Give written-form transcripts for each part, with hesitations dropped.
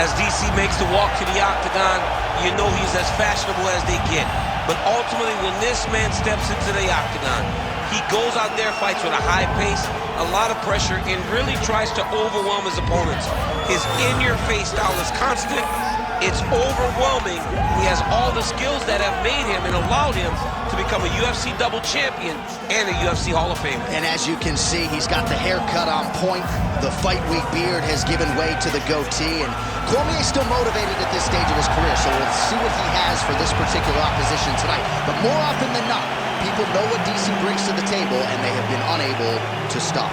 As DC makes the walk to the octagon, you know he's as fashionable as they get. But ultimately, when this man steps into the octagon, he goes out there, fights with a high pace, a lot of pressure, and really tries to overwhelm his opponents. His in-your-face style is constant. It's overwhelming. He has all the skills that have made him and allowed him to become a UFC double champion and a UFC Hall of Famer. And as you can see, he's got the haircut on point. The fight week beard has given way to the goatee, and Cormier's still motivated at this stage of his career, so we'll see what he has for this particular opposition tonight. But more often than not, people know what DC brings to the table, and they have been unable to stop.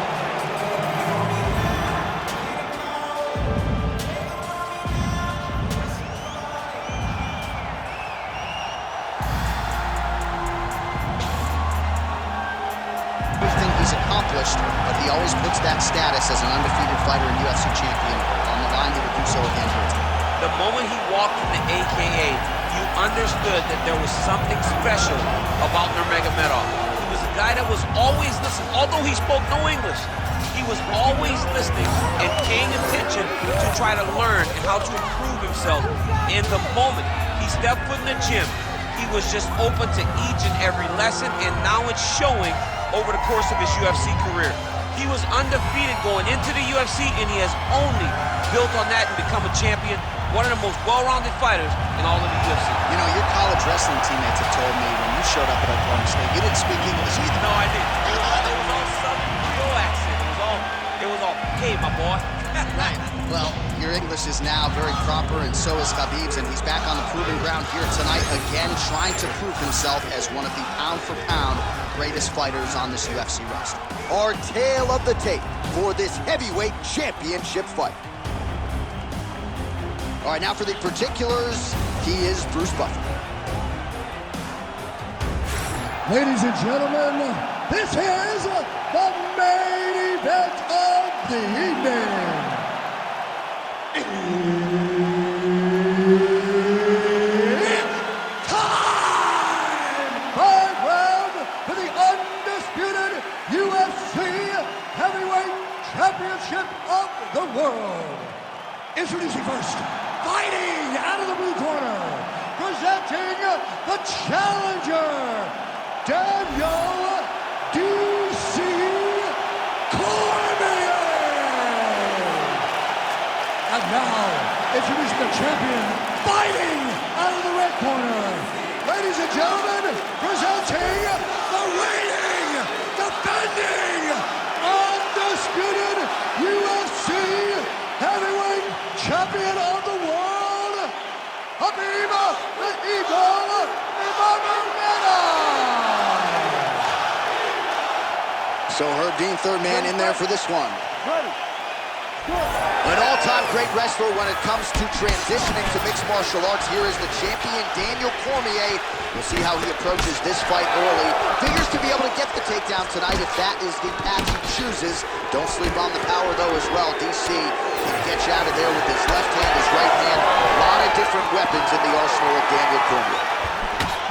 He's accomplished, but he always puts that status as an undefeated fighter and UFC champion on the line. He would do so again here tonight. The moment he walked in the AKA, you understood that there was something special about Nurmagomedov. He was a guy that was always listening. Although he spoke no English, he was always listening and paying attention to try to learn and how to improve himself. In the moment he stepped foot in the gym, he was just open to each and every lesson, and now it's showing over the course of his UFC career. He was undefeated going into the UFC, and he has only built on that and become a champion, one of the most well-rounded fighters in all of the UFC. You know, your college wrestling teammates have told me when you showed up at Oklahoma State, you didn't speak English either. No, I didn't. It was all Southern Creole accent. It was all, hey, my boy. Right. Well, your English is now very proper, and so is Khabib's, and he's back on the proving ground here tonight, again trying to prove himself as one of the pound-for-pound greatest fighters on this UFC roster. Our tale of the tape for this heavyweight championship fight. All right, now for the particulars, he is Bruce Buffer. Ladies and gentlemen, this is the main event of the evening. It's time! 5 round for the undisputed UFC Heavyweight Championship of the world. Introducing first, fighting out of the blue corner, presenting the challenger, Daniel DC Cormier. And now, introducing the champion, fighting out of the red corner. Ladies and gentlemen, presenting the reigning, defending, undisputed UFC Heavyweight Champion of the world, Khabib the Eagle Nurmagomedov. So Herb Dean, third man in there for this one. An all-time great wrestler when it comes to transitioning to mixed martial arts. Here is the champion, Daniel Cormier. We'll see how he approaches this fight early. Figures to be able to get the takedown tonight if that is the path he chooses. Don't sleep on the power, though, as well. DC can get you out of there with his left hand, his right hand. A lot of different weapons in the arsenal of Daniel Cormier.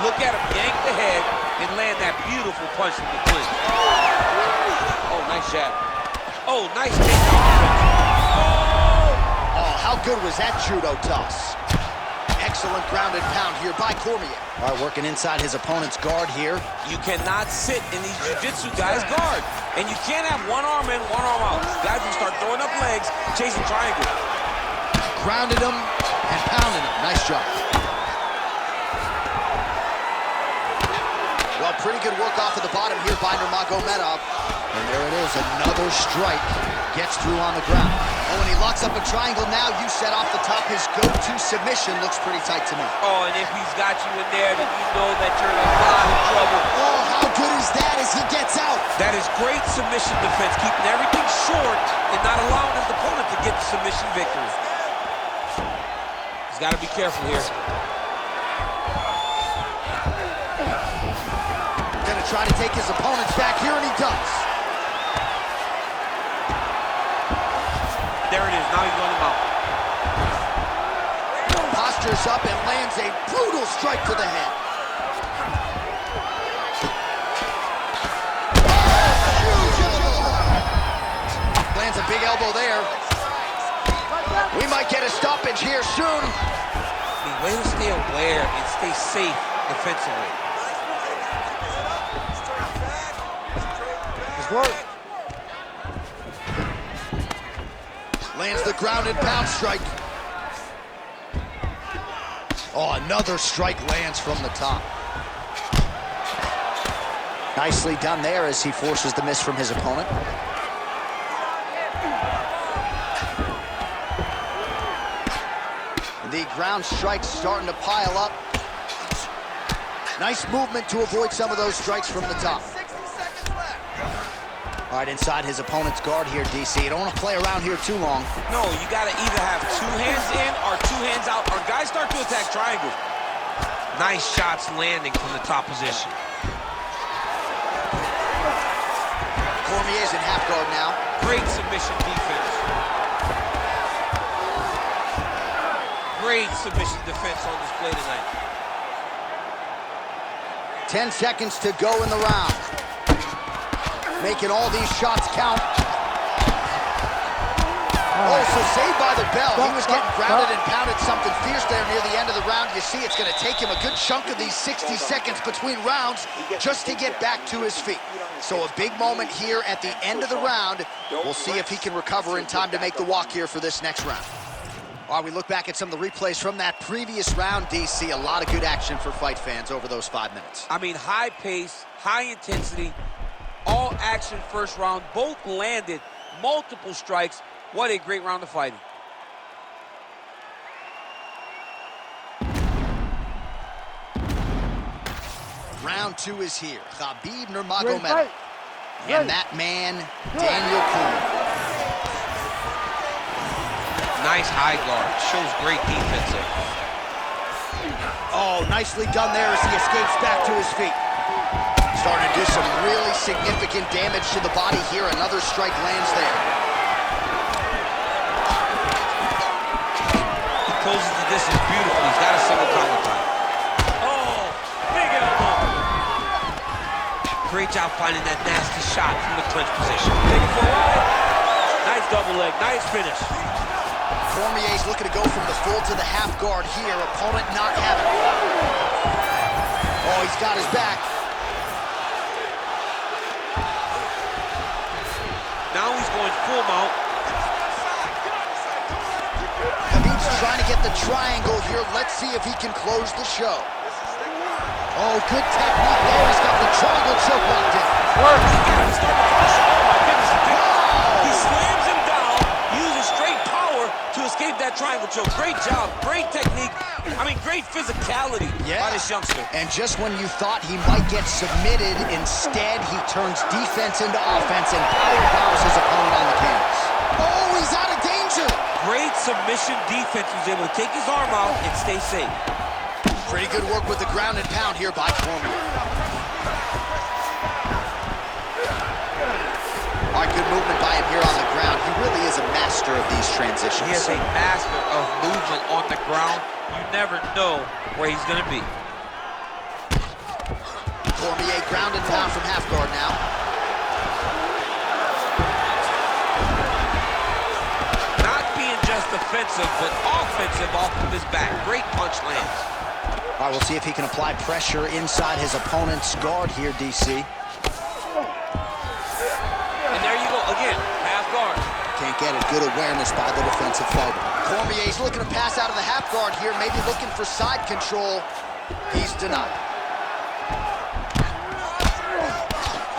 Look at him yank the head and land that beautiful punch in the clinch. Oh, nice jab. Oh, nice takedown. Oh, how good was that judo toss? Excellent ground and pound here by Cormier. All right, working inside his opponent's guard here. You cannot sit in these jiu-jitsu guys' guard. And you can't have one arm in, one arm out. Guys will start throwing up legs, chasing triangle. Grounded him and pounded him. Nice job. Well, pretty good work off of the bottom here by Nurmagomedov. And there it is, another strike. Gets through on the ground. Oh, and he locks up a triangle now. You set off the top. His go-to submission looks pretty tight to me. Oh, and if he's got you in there, then you know that you're in a lot of trouble. Oh, how good is that as he gets out? That is great submission defense, keeping everything short and not allowing his opponent to get the submission victory. He's got to be careful here. Gonna try to take his opponents back here, and he does. There it is, now he's on the mount. Postures up and lands a brutal strike to the head. Lands a big elbow there. We might get a stoppage here soon. I mean, way to stay aware and stay safe defensively. Good work. Lands the ground and pound strike. Oh, another strike lands from the top. Nicely done there as he forces the miss from his opponent. The ground strikes starting to pile up. Nice movement to avoid some of those strikes from the top. All right, inside his opponent's guard here, DC. You don't want to play around here too long. No, you got to either have 2 hands in or 2 hands out, or guys start to attack triangle. Nice shots landing from the top position. Cormier's in half guard now. Great submission defense. Great submission defense on display tonight. 10 seconds to go in the round. Making all these shots count. Oh, so saved by the bell. He was getting grounded and pounded something fierce there near the end of the round. You see it's going to take him a good chunk of these 60 seconds between rounds just to get back to his feet. So a big moment here at the end of the round. We'll see if he can recover in time to make the walk here for this next round. While we look back at some of the replays from that previous round, DC, a lot of good action for fight fans over those 5 minutes. I mean, high pace, high intensity, all action first round. Both landed multiple strikes. What a great round of fighting. Round 2 is here. Khabib Nurmagomedov. And that man, Daniel Cormier. Nice high guard. Shows great defense there. Oh, nicely done there as he escapes back to his feet. Starting to do some really significant damage to the body here. Another strike lands there. He closes the distance beautifully. He's got a single counter time. Oh, big elbow. Great job finding that nasty shot from the clinch position. Take it for a ride. Nice double leg. Nice finish. Cormier's looking to go from the full to the half guard here. Opponent not having it. Oh, he's got his back. Now he's going full mount. Khabib's trying to get the triangle here. Let's see if he can close the show. Oh, good technique there. He's got the triangle choke locked in. Work. He slams him down, uses straight power to escape that triangle choke. Great job, great technique. I mean, great physicality by this youngster. And just when you thought he might get submitted, instead he turns defense into offense and power bombs his opponent on the canvas. Oh, he's out of danger. Great submission defense. He was able to take his arm out and stay safe. Pretty good work with the ground and pound here by Cormier. All right, good movement by him here on the ground. He really is a master of these transitions. He is a master of movement on the ground. You never know where he's going to be. Cormier ground and pound from half guard now. Not being just defensive, but offensive off of his back. Great punch lands. All right, we'll see if he can apply pressure inside his opponent's guard here, DC. And there you go, again, half guard. Can't get it. Good awareness by the defensive fighter. Cormier's looking to pass out of the half guard here, maybe looking for side control. He's denied.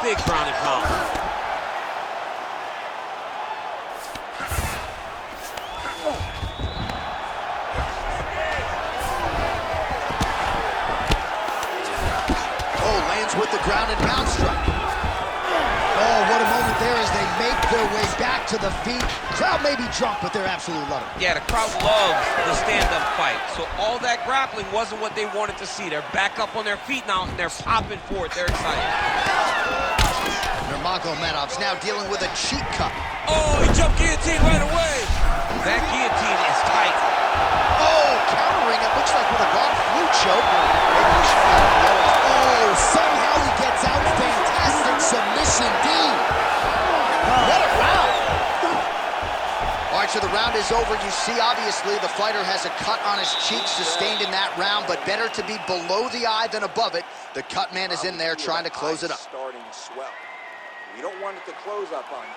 Big ground and pound. Oh, lands with the ground and pound strike. Oh, what a moment there as they make their way back to the feet. Crowd may be drunk, but they're absolutely loving it. Yeah, the crowd loves the stand-up fight. So all that grappling wasn't what they wanted to see. They're back up on their feet now, and they're popping for it. They're excited. Nurmagomedov's now dealing with a cheek cut. Oh, he jumped guillotine right away. That guillotine is tight. Oh, countering it, looks like with a long flu choke. Maybe we should find the others. Oh, somehow he gets out. Fantastic submission, D. What a round. All right, right, so the round is over. You see, obviously, the fighter has a cut on his cheek sustained in that round, but better to be below the eye than above it. The cut man is in there trying to close it up. Starting to swell. You don't want it to close up on you.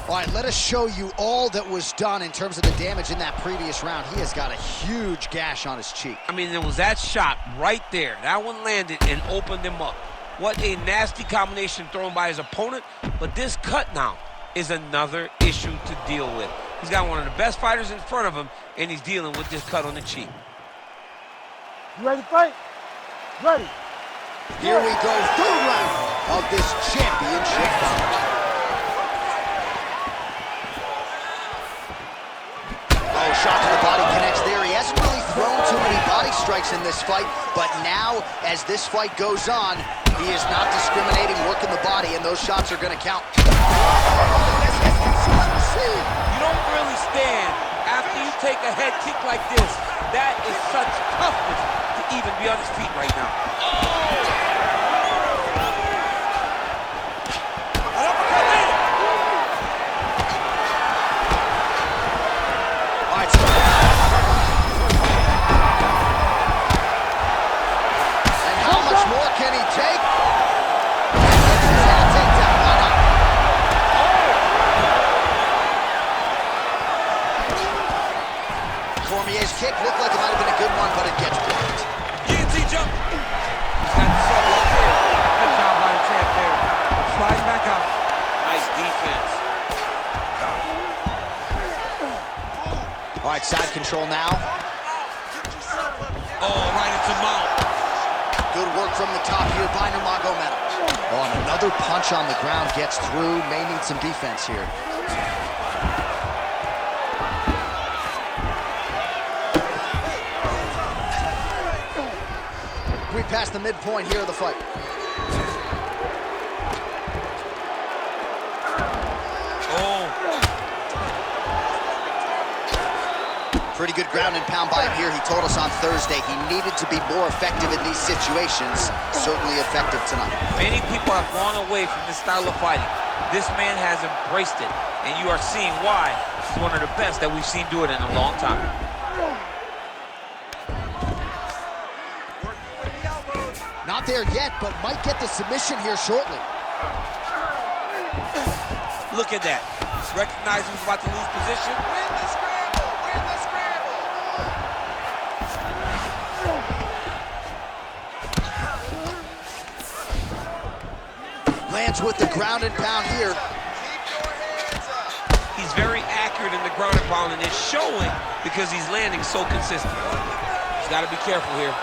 All right, let us show you all that was done in terms of the damage in that previous round. He has got a huge gash on his cheek. I mean, there was that shot right there. That one landed and opened him up. What a nasty combination thrown by his opponent. But this cut now is another issue to deal with. He's got one of the best fighters in front of him, and he's dealing with this cut on the cheek. You ready to fight? Ready. Here we go, third round of this championship bout. Oh, shot to the body connects there. He hasn't really thrown too many body strikes in this fight, but now, as this fight goes on, he is not discriminating, working the body, and those shots are going to count. You don't really stand after you take a head kick like this. That is such toughness to even be on his feet right now. Cormier's kick looked like it might have been a good one, but it gets blocked. Guillotine jump. He's got the sub up there. Good job by the champ there. Sliding back out. Nice defense. All right, side control now. Oh, right into mount. Good work from the top here by Nurmagomedov. Oh, and another punch on the ground gets through. May need some defense here. We passed the midpoint here of the fight. Oh. Pretty good ground and pound by him here. He told us on Thursday he needed to be more effective in these situations. Certainly effective tonight. Many people have gone away from this style of fighting. This man has embraced it, and you are seeing why he's one of the best that we've seen do it in a long time. Not there yet, but might get the submission here shortly. Look at that. Recognizing he's about to lose position. Win the scramble! Win the scramble! Lands with the ground and pound here. Keep your hands up! He's very accurate in the ground and pound, and it's showing because he's landing so consistent. He's got to be careful here.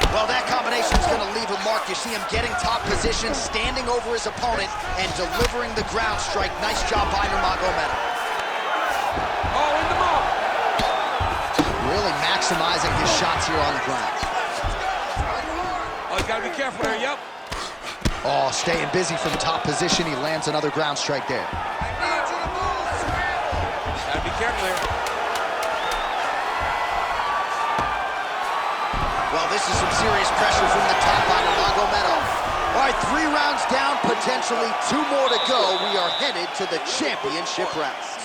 Well, that combination is going to leave a mark. You see him getting top position, standing over his opponent, and delivering the ground strike. Nice job by Nurmagomedov. Oh, in the mount. Really maximizing his shots here on the ground. Oh, you got to be careful there, yep. Oh, staying busy from top position. He lands another ground strike there. Got to be careful here. Well, this is some serious pressure from the top on Nurmagomedov. All right, 3 rounds down, potentially 2 more to go. We are headed to the championship rounds.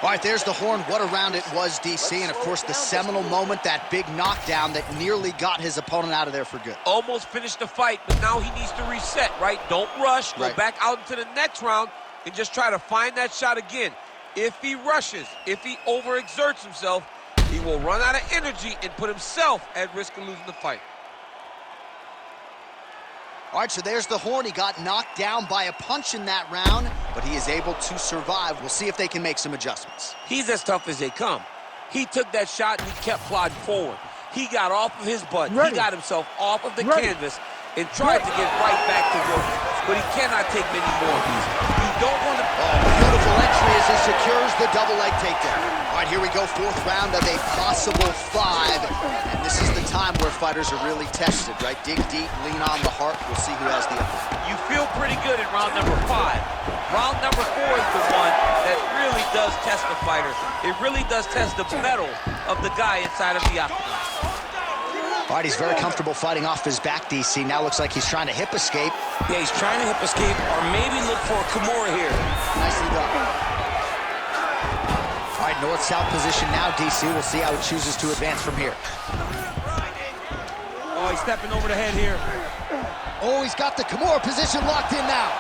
All right, there's the horn. What a round it was, DC. And, of course, the seminal moment, that big knockdown that nearly got his opponent out of there for good. Almost finished the fight, but now he needs to reset, right? Don't rush. Go back out into the next round and just try to find that shot again. If he rushes, if he overexerts himself, he will run out of energy and put himself at risk of losing the fight. All right, so there's the horn. He got knocked down by a punch in that round, but he is able to survive. We'll see if they can make some adjustments. He's as tough as they come. He took that shot and he kept plodding forward. He got off of his butt. He got himself off of the canvas and tried to get right back to work. But he cannot take many more of these. You don't want to... Oh, beautiful entry as he secures the double leg takedown. All right, here we go, 4th round of a possible 5. And this is the time where fighters are really tested, right? Dig deep, lean on the heart. We'll see who has the upper. You feel pretty good in round number 5. Round number 4 is the one that really does test the fighter. It really does test the mettle of the guy inside of the octagon. All right, he's very comfortable fighting off his back, DC. Now looks like he's trying to hip escape. Yeah, he's trying to hip escape or maybe look for a Kimura here. Nicely done. All right, north-south position now, DC. We'll see how it chooses to advance from here. Oh, he's stepping over the head here. Oh, he's got the Kimura position locked in now.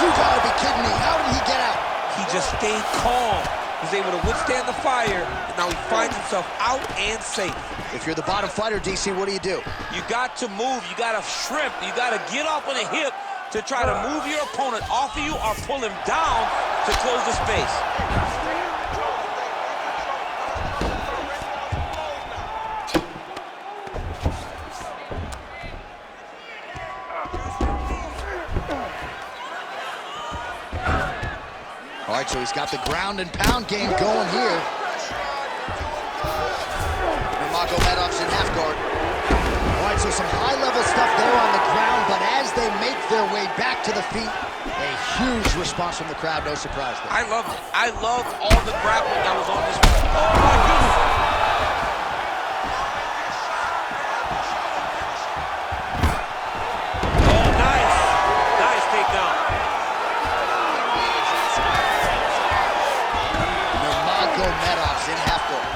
You gotta be kidding me. How did he get out? He just stayed calm. Was able to withstand the fire, and now he finds himself out and safe. If you're the bottom fighter, DC, what do? You got to move. You got to shrimp. You got to get up on a hip to try to move your opponent off of you or pull him down to close the space. All right, so he's got the ground and pound game going here. Nurmagomedov's in half guard. All right, so some high-level stuff there on the ground, but as they make their way back to the feet, a huge response from the crowd, no surprise there. I loved it. I loved all the grappling that was on this one. Oh, my goodness. Oh, nice. Nice takedown. Nurmagomedov's in half guard.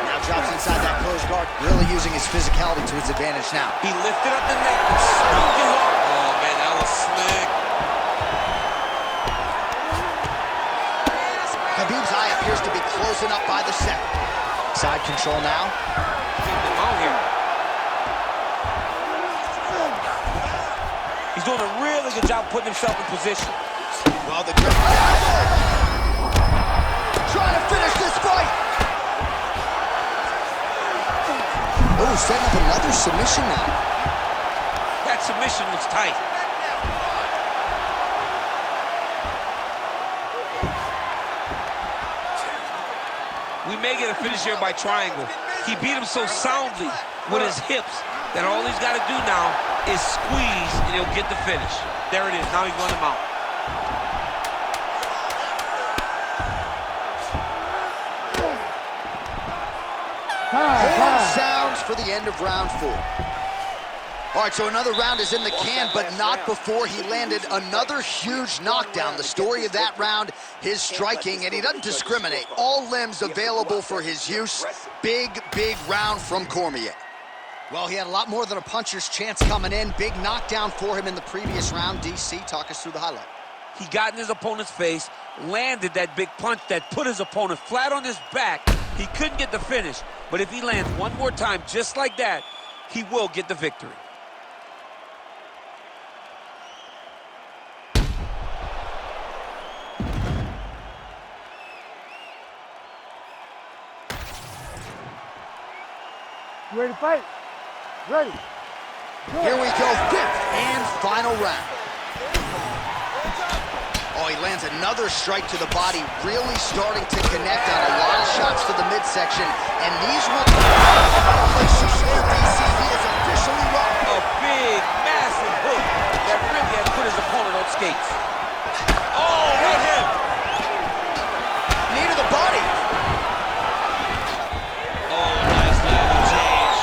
Now drops inside that closed guard, really using his physicality to his advantage now. He lifted up the neck and stunk him up. Oh, man, that was slick. Khabib's eye appears to be closing up by the second. Side control now. Getting him out here. He's doing a really good job putting himself in position. Well, the grip. Trying to finish this fight. Oh, setting up another submission now. That submission looks tight. We may get a finish here by triangle. He beat him so soundly with his hips that all he's got to do now is squeeze and he'll get the finish. There it is. Now he's run him out. Horn sounds for the end of round 4. All right, so another round is in the can, but not before he landed another huge knockdown. The story of that round, his striking, and he doesn't discriminate. All limbs available for his use. Big, big round from Cormier. Well, he had a lot more than a puncher's chance coming in. Big knockdown for him in the previous round. DC, talk us through the highlight. He got in his opponent's face, landed that big punch that put his opponent flat on his back. He couldn't get the finish, but if he lands one more time just like that, he will get the victory. You ready to fight? Ready. Here we go, 5th and final round. Oh, he lands another strike to the body, really starting to connect on a lot of shots to the midsection, and these will... DC, he is officially wrong. A big, massive hook that really had put his opponent on skates. Oh, right hand. Knee to the body. Oh, nice level change.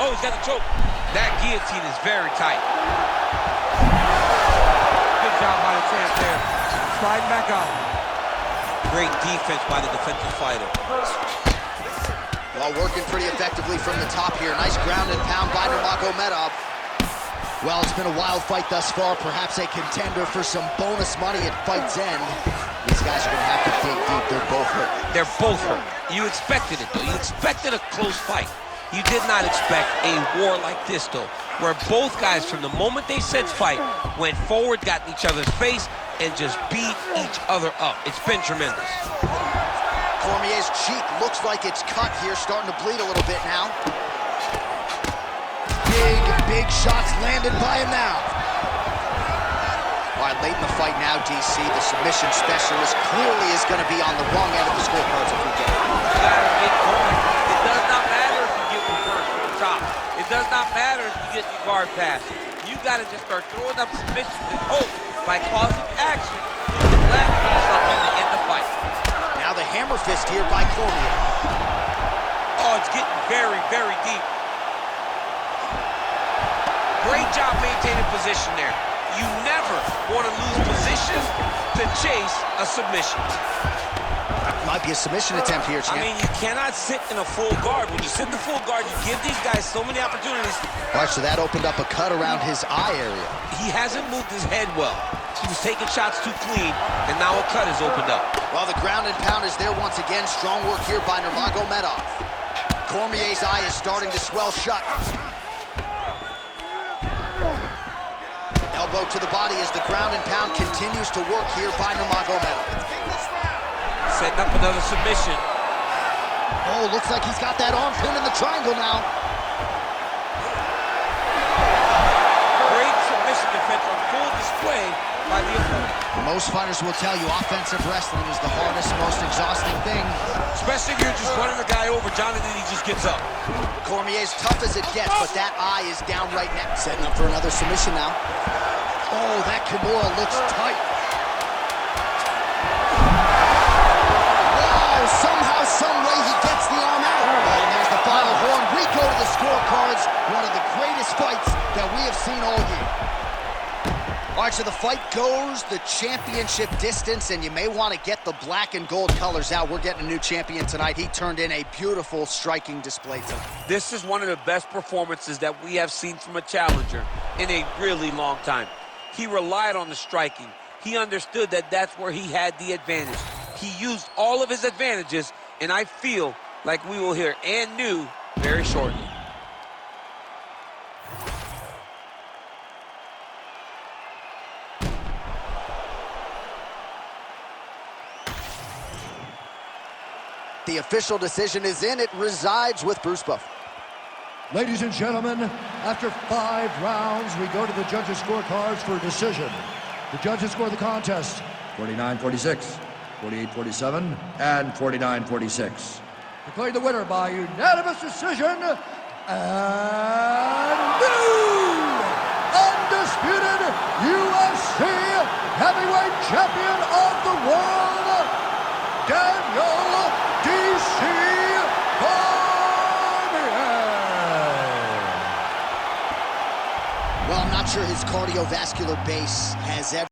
Oh, he's got the choke. That guillotine is very tight. Good job by the champ there. Sliding back out. Great defense by the defensive fighter. Well, working pretty effectively from the top here. Nice ground and pound by Nurmagomedov. Well, it's been a wild fight thus far. Perhaps a contender for some bonus money at fight's end. These guys are going to have to dig deep. They're both hurt. They're both hurt. You expected it, though. You expected a close fight. You did not expect a war like this, though, where both guys, from the moment they said fight, went forward, got in each other's face, and just beat each other up. It's been tremendous. Cormier's cheek looks like it's cut here, starting to bleed a little bit now. Big, big shots landed by him now. All right, late in the fight now, DC, the submission specialist clearly is going to be on the wrong end of the scorecards if we get it. You gotta get going. It does not matter if you get me first from the top. It does not matter if you get your guard pass. You got to just start throwing up submissions and hope by causing action, you can land something to end the fight. Now the hammer fist here by Cormier. Oh, it's getting very, very deep. Great job maintaining position there. You never want to lose position to chase a submission. Might be a submission attempt here, champ. I mean, you cannot sit in a full guard. When you sit in the full guard, you give these guys so many opportunities. All right, so that opened up a cut around his eye area. He hasn't moved his head well. He was taking shots too clean, and now a cut has opened up. Well, the ground and pound is there once again. Strong work here by Nurmagomedov. Cormier's eye is starting to swell shut. Elbow to the body as the ground and pound continues to work here by Nurmagomedov. Setting up another submission. Oh, looks like he's got that arm pin in the triangle now. Great submission defense on full display by the opponent. Most fighters will tell you offensive wrestling is the hardest, most exhausting thing. Especially if you're just running the guy over, John, and then he just gets up. Cormier's tough as it gets, but that eye is down right now. Setting up for another submission now. Oh, that Kimura looks tight. Somehow, some way, he gets the arm out. And there's the final horn. We go to the scorecards. One of the greatest fights that we have seen all year. All right, so the fight goes the championship distance, and you may want to get the black and gold colors out. We're getting a new champion tonight. He turned in a beautiful striking display tonight. This is one of the best performances that we have seen from a challenger in a really long time. He relied on the striking. He understood that that's where he had the advantage. He used all of his advantages, and I feel like we will hear and new very shortly. The official decision is in. It resides with Bruce Buffer. Ladies and gentlemen, after 5 rounds, we go to the judges' scorecards for a decision. The judges score the contest 49-46. 48-47, and 49-46. Declared the winner by unanimous decision, and new undisputed UFC heavyweight champion of the world, Daniel Cormier. Well, I'm not sure his cardiovascular base has ever